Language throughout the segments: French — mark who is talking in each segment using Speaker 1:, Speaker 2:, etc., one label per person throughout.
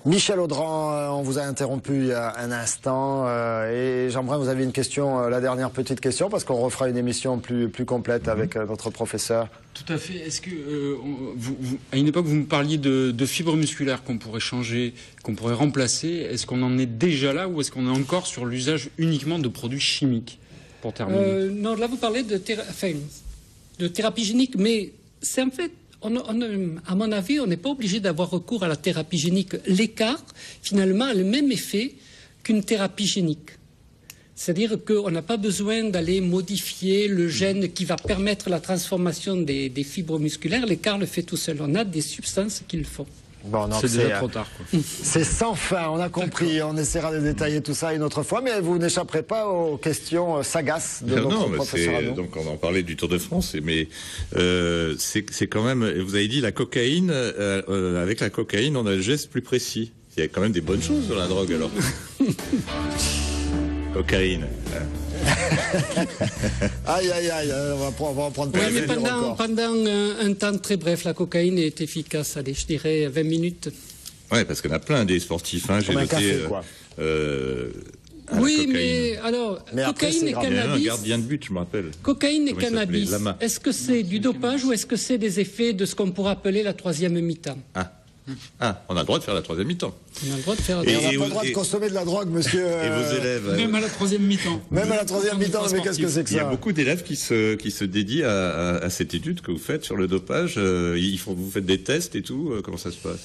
Speaker 1: Michel Audran, on vous a interrompu il y a un instant et Jean-Brun, vous aviez une question, la dernière petite question, parce qu'on refera une émission plus complète avec notre professeur.
Speaker 2: Tout à fait. Est-ce que, à une époque, vous me parliez de fibres musculaires qu'on pourrait changer, qu'on pourrait remplacer. Est-ce qu'on en est déjà là ou est-ce qu'on est encore sur l'usage uniquement de produits chimiques, pour terminer?
Speaker 3: Non, là vous parlez de thérapie génique, mais c'est en fait... à mon avis, on n'est pas obligé d'avoir recours à la thérapie génique. L'écart, finalement, a le même effet qu'une thérapie génique. C'est-à-dire qu'on n'a pas besoin d'aller modifier le gène qui va permettre la transformation des fibres musculaires. L'écart le fait tout seul. On a des substances qui le font.
Speaker 1: Bon,
Speaker 2: c'est déjà trop tard, quoi.
Speaker 1: C'est sans fin, on a compris. On essaiera de détailler tout ça une autre fois, mais vous n'échapperez pas aux questions sagaces de notre professeur.
Speaker 4: Donc on en parlait du Tour de France, mais c'est quand même. Vous avez dit la cocaïne. Avec la cocaïne, on a le geste plus précis. Il y a quand même des bonnes choses dans la drogue, alors. Cocaïne.
Speaker 1: Aïe, aïe, aïe, on va en prendre
Speaker 3: oui, mais pendant un temps très bref, la cocaïne est efficace. Allez, je dirais 20 minutes.
Speaker 4: Ouais, parce qu'il y en a plein des sportifs. J'ai noté.
Speaker 1: Café, quoi.
Speaker 3: Oui, mais alors, cocaïne et cannabis.
Speaker 4: Un gardien de but, je me rappelle.
Speaker 3: Cocaïne et cannabis. Est-ce que c'est du dopage ou est-ce que c'est des effets de ce qu'on pourrait appeler la troisième mi-temps?
Speaker 4: On a le droit de faire la troisième mi-temps.
Speaker 3: On a le droit de faire.
Speaker 1: Et on n'a pas le droit de consommer de la drogue, monsieur.
Speaker 4: Et vos élèves.
Speaker 2: Même à la troisième mi-temps.
Speaker 1: Même à la troisième mi-temps, mais qu'est-ce que c'est que ça?
Speaker 4: Il y a beaucoup d'élèves qui se dédient à cette étude que vous faites sur le dopage. Vous faites des tests et tout. Comment ça se passe?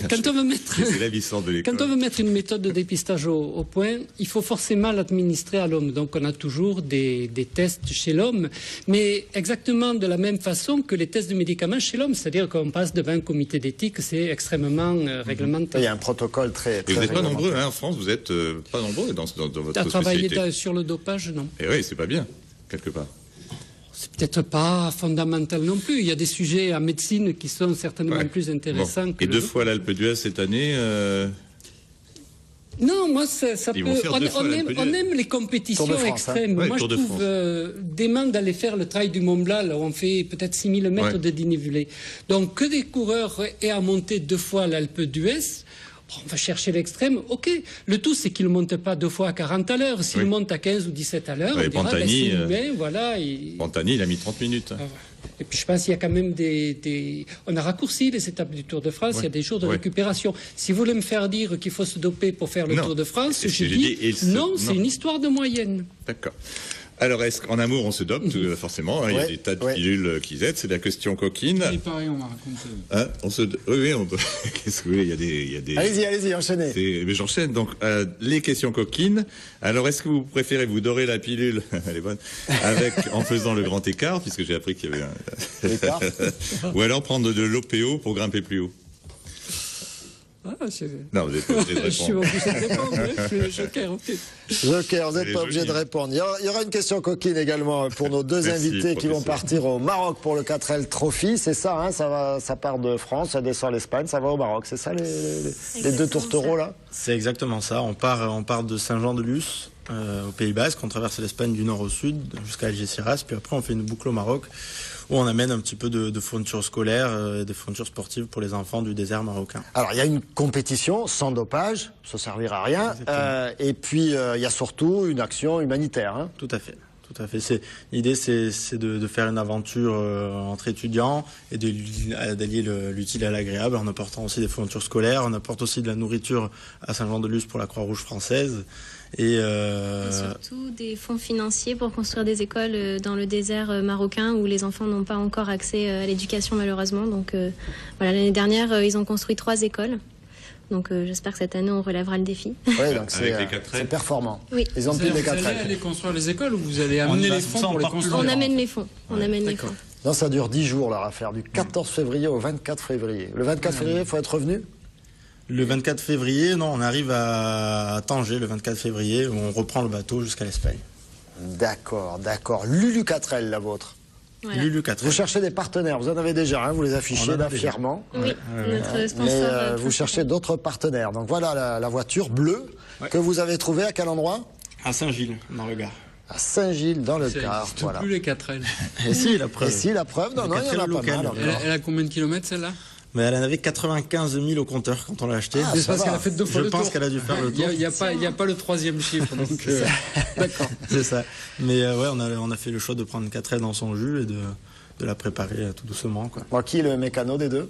Speaker 3: Quand on veut mettre,
Speaker 4: les élèves, ils sortent de l'école.
Speaker 3: Quand on veut mettre une méthode de dépistage au point, il faut forcément l'administrer à l'homme. Donc on a toujours des tests chez l'homme, mais exactement de la même façon que les tests de médicaments chez l'homme. C'est-à-dire qu'on passe devant un comité d'éthique, c'est extrêmement réglementé.
Speaker 1: Il y a un protocole très
Speaker 4: et vous n'êtes pas nombreux, en France, vous n'êtes pas nombreux dans votre
Speaker 3: spécialité.
Speaker 4: Travailler
Speaker 3: sur le dopage, non.
Speaker 4: Et oui, c'est pas bien, quelque part.
Speaker 3: C'est peut-être pas fondamental non plus. Il y a des sujets en médecine qui sont certainement plus intéressants.
Speaker 4: Et 2 fois l'Alpe d'Huez cette année
Speaker 3: Non, moi, ça peut. On aime les compétitions extrêmes. Moi, je trouve dément d'aller faire le trail du Mont Blanc, là où on fait peut-être 6000 mètres de dénivelé. Donc, que des coureurs aient à monter 2 fois l'Alpe d'Huez. On va chercher l'extrême, ok. Le tout, c'est qu'il ne monte pas 2 fois à 40 à l'heure. S'il monte à 15 ou 17 à l'heure, on dira,
Speaker 4: Pantani,
Speaker 3: c'est humain, voilà.
Speaker 4: Pantani, il a mis 30 minutes.
Speaker 3: Et puis je pense qu'il y a quand même on a raccourci les étapes du Tour de France, il y a des jours de récupération. Si vous voulez me faire dire qu'il faut se doper pour faire le Tour de France, je dis non, c'est une histoire de moyenne.
Speaker 4: D'accord. Alors, est-ce qu'en amour, on se dope, forcément, il y a des tas de pilules qui aident, c'est la question coquine.
Speaker 2: Et pareil, on m'a raconté.
Speaker 4: Oui, on peut... Qu'est-ce que vous voulez, il y a des...
Speaker 1: Allez-y, enchaînez.
Speaker 4: Mais j'enchaîne, donc, les questions coquines. Alors, est-ce que vous préférez vous dorer la pilule, elle est bonne, en faisant le grand écart, puisque j'ai appris qu'il y avait un...
Speaker 1: Écart.
Speaker 4: Ou alors prendre de l'OPO pour grimper plus haut? Non, vous n'êtes pas obligé de répondre.
Speaker 3: Je suis obligé de répondre, je suis Joker, ok.
Speaker 1: Joker, vous n'êtes pas obligé de répondre. Il y aura une question coquine également pour nos deux invités qui vont partir au Maroc pour le 4L Trophy. C'est ça, hein, ça part de France, ça descend l'Espagne, ça va au Maroc. C'est ça les 2 tourtereaux là?
Speaker 5: C'est exactement ça. On part de Saint-Jean-de-Luz au Pays Basque, on traverse l'Espagne du nord au sud jusqu'à Algeciras, puis après on fait une boucle au Maroc où on amène un petit peu de fournitures scolaires et de fournitures sportives pour les enfants du désert marocain.
Speaker 1: Alors il y a une compétition sans dopage, ça servira à rien, et puis il y a surtout une action humanitaire. Hein.
Speaker 5: Tout à fait. L'idée, c'est de faire une aventure entre étudiants et d'allier l'utile à l'agréable en apportant aussi des fournitures scolaires. On apporte aussi de la nourriture à Saint-Jean-de-Luz pour la Croix-Rouge française. Et
Speaker 6: surtout des fonds financiers pour construire des écoles dans le désert marocain où les enfants n'ont pas encore accès à l'éducation malheureusement. Donc voilà, l'année dernière, ils ont construit 3 écoles. Donc j'espère que cette année on relèvera le défi.
Speaker 1: Oui, donc c'est performant.
Speaker 6: Oui.
Speaker 1: Ils ont plus des 4L.
Speaker 2: Vous allez aller construire les écoles ou vous allez amener les fonds pour les construire?
Speaker 6: On amène les fonds. On amène les fonds.
Speaker 1: Non, ça dure 10 jours leur affaire, du 14 février au 24 février. Le 24 février, il faut être revenu?
Speaker 5: Le 24 février, non, on arrive à Tanger le 24 février où on reprend le bateau jusqu'à l'Espagne.
Speaker 1: D'accord. Lulu 4L, la vôtre.
Speaker 6: Voilà.
Speaker 5: Lulu 4L.
Speaker 1: Vous cherchez des partenaires, vous en avez déjà, hein, vous les affichez là fièrement.
Speaker 6: Oui, notre sponsor.
Speaker 1: Mais vous cherchez d'autres partenaires. Donc voilà la voiture bleue que vous avez trouvée à quel endroit?
Speaker 5: À Saint-Gilles, dans le Gard.
Speaker 1: À Saint-Gilles, dans le Gard.
Speaker 2: Voilà. Plus les 4L.
Speaker 5: Et si, la preuve.
Speaker 1: Non, il y en a pas mal.
Speaker 2: Elle a combien de kilomètres celle-là?
Speaker 5: Mais elle en avait 95 000 au compteur quand on l'a acheté.
Speaker 1: Ah,
Speaker 3: C'est parce qu'elle a fait 2 fois le tour.
Speaker 5: Je pense qu'elle a dû faire le tour.
Speaker 3: Il n'y a pas le 3e chiffre. Donc, d'accord.
Speaker 5: C'est ça. Mais ouais, on a fait le choix de prendre 4L dans son jus et de la préparer tout doucement, quoi.
Speaker 1: Bon, qui est le mécano des deux?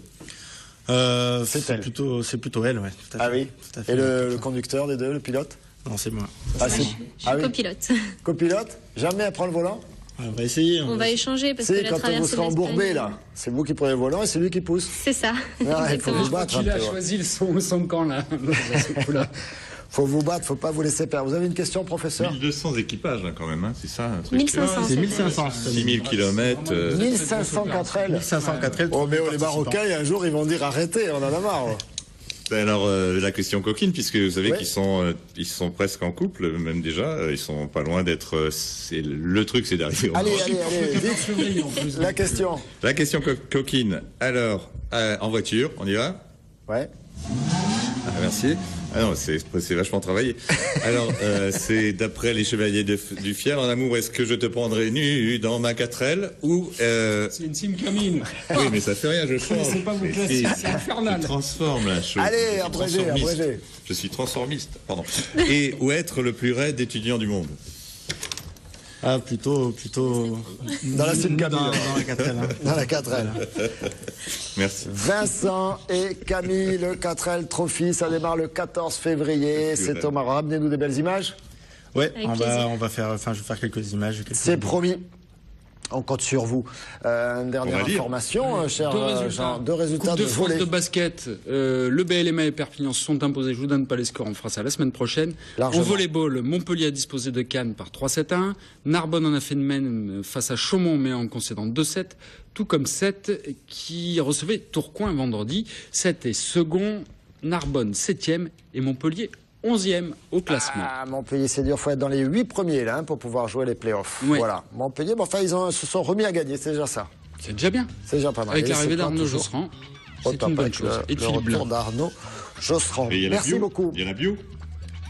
Speaker 5: C'est plutôt elle, ouais. Tout à fait.
Speaker 1: Ah oui.
Speaker 5: Tout à fait.
Speaker 1: Et le conducteur des deux, le pilote?
Speaker 5: Non, c'est moi.
Speaker 1: Ah,
Speaker 6: Je
Speaker 1: c'est-
Speaker 6: suis
Speaker 1: ah oui.
Speaker 6: copilote.
Speaker 1: Copilote? Jamais à prendre le volant?
Speaker 5: On va essayer.
Speaker 6: On va échanger parce que
Speaker 1: C'est
Speaker 6: la
Speaker 1: quand vous
Speaker 6: traversée
Speaker 1: serez
Speaker 6: de
Speaker 1: embourbé,
Speaker 6: l'Espagne-
Speaker 1: là. C'est vous qui prenez le volant et c'est lui qui pousse.
Speaker 6: C'est ça.
Speaker 1: Ah, il faut
Speaker 6: Exactement.
Speaker 1: vous battre un
Speaker 3: Il a
Speaker 1: peu. Ouais.
Speaker 3: choisi son camp, là. à ce coup-là.
Speaker 1: Faut vous battre, faut pas vous laisser perdre. Vous avez une question, professeur?
Speaker 4: 1200 équipages hein, quand même, hein, c'est ça un truc.
Speaker 6: 1500.
Speaker 5: C'est 1500.
Speaker 4: 6000 km.
Speaker 1: 1500 4L.
Speaker 5: 1500 4L.
Speaker 1: Oh, mais les Marocains, un jour, ils vont dire arrêtez, on en a marre.
Speaker 4: Alors la question coquine, puisque vous savez
Speaker 1: Ouais.
Speaker 4: qu'ils sont presque en couple, même déjà, ils sont pas loin d'être. Le truc, c'est d'arriver au
Speaker 1: Allez,
Speaker 4: Maroc.
Speaker 1: allez, vite.
Speaker 3: Février, en plus.
Speaker 1: La question.
Speaker 4: La question coquine. Alors, en voiture, on y va?
Speaker 1: Ouais.
Speaker 4: Ah, merci. Ah non, c'est vachement travaillé. Alors, c'est d'après les Chevaliers du Fiel, en amour, est-ce que je te prendrai nu dans ma 4L ou...
Speaker 3: C'est une simcamine.
Speaker 4: Oui, mais ça fait rien, je change.
Speaker 3: C'est pas vous classer, c'est infernal.
Speaker 4: Je transforme la chose.
Speaker 1: Allez,
Speaker 4: Je suis
Speaker 1: abrégé,
Speaker 4: transformiste.
Speaker 1: abrégé.
Speaker 4: Je suis transformiste, pardon. Et ou être le plus raide étudiant du monde.
Speaker 5: Ah, plutôt.
Speaker 1: Dans la simcamine.
Speaker 5: Dans la 4L. Hein.
Speaker 1: Dans la 4L.
Speaker 4: Merci.
Speaker 1: Vincent et Camille, le 4L Trophy, ça démarre le 14 février. C'est au Maroc. Ramenez-nous des belles images.
Speaker 5: Ouais,
Speaker 6: Avec
Speaker 5: on
Speaker 6: plaisir.
Speaker 5: va faire. Enfin, je vais faire quelques images.
Speaker 1: C'est promis. On compte sur vous. Une dernière
Speaker 4: On va lire.
Speaker 1: information, cher Jean. Deux
Speaker 3: Coupe
Speaker 1: résultats
Speaker 3: de
Speaker 1: de
Speaker 3: France
Speaker 1: volley.
Speaker 3: de basket. Le BLMA et Perpignan se sont imposés. Je vous donne pas les scores. On fera ça la semaine prochaine.
Speaker 1: Largement.
Speaker 3: En volleyball, Montpellier a disposé de Cannes par 3-7-1. Narbonne en a fait de même face à Chaumont, mais en concédant 2-7. Tout comme 7 qui recevait Tourcoing vendredi. 7 est second. Narbonne 7e et Montpellier 11e au classement.
Speaker 1: Ah, Montpellier, c'est dur. Il faut être dans les 8 premiers là, pour pouvoir jouer les playoffs.
Speaker 3: Oui.
Speaker 1: Voilà. Montpellier, bon, enfin, se sont remis à gagner. C'est déjà ça.
Speaker 3: C'est déjà bien.
Speaker 1: C'est déjà pas mal.
Speaker 3: Avec
Speaker 1: Et
Speaker 3: l'arrivée
Speaker 1: c'est
Speaker 3: d'Arnaud
Speaker 1: toujours
Speaker 3: Josserand,
Speaker 1: au
Speaker 3: c'est
Speaker 1: top
Speaker 3: une bonne
Speaker 1: avec
Speaker 3: chose. Et de
Speaker 1: le
Speaker 3: Philippe
Speaker 1: retour
Speaker 3: Blanc.
Speaker 1: d'Arnaud Josserand.
Speaker 4: Et il y a la
Speaker 1: Merci
Speaker 4: bio.
Speaker 1: beaucoup.
Speaker 4: Il y a la bio.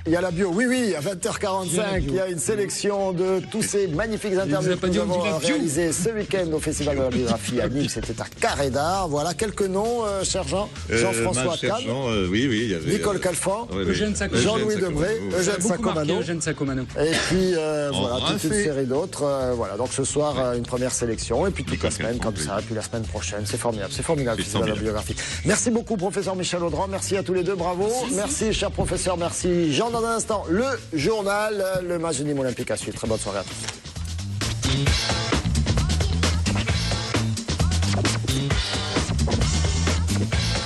Speaker 1: Il y a la bio, oui, à 20h45, il y a une sélection de tous ces magnifiques interviews
Speaker 3: avez
Speaker 1: que
Speaker 3: pas
Speaker 1: nous
Speaker 3: dit on dit
Speaker 1: avons
Speaker 3: la bio.
Speaker 1: réalisées ce week-end au Festival de la biographie à Nîmes. C'était à Carré d'Art. Voilà, quelques noms, cher Jean. Jean-François Kahn,
Speaker 4: Oui, il y avait...
Speaker 1: Nicole Calfan,
Speaker 4: Ouais,
Speaker 3: Eugène Sacomano.
Speaker 1: Jean-Louis Debré, Eugène
Speaker 3: Beaucoup marqué,
Speaker 1: Sacomano.
Speaker 3: Eugène Sacomano.
Speaker 1: Et puis, voilà, toute une
Speaker 4: Rincé.
Speaker 1: série d'autres. Voilà, donc ce soir, une première sélection. Et puis toute la
Speaker 4: Nicole
Speaker 1: semaine,
Speaker 4: Calfan,
Speaker 1: comme
Speaker 4: oui.
Speaker 1: ça. Et puis la semaine prochaine. C'est formidable, le Festival de la
Speaker 4: formidable.
Speaker 1: biographie. Merci beaucoup, professeur Michel Audran. Merci à tous les deux, bravo. Merci, cher professeur. Merci, Jean. Dans un instant, le journal, le match de Nîmes Olympique à suivre. Très bonne soirée à tous.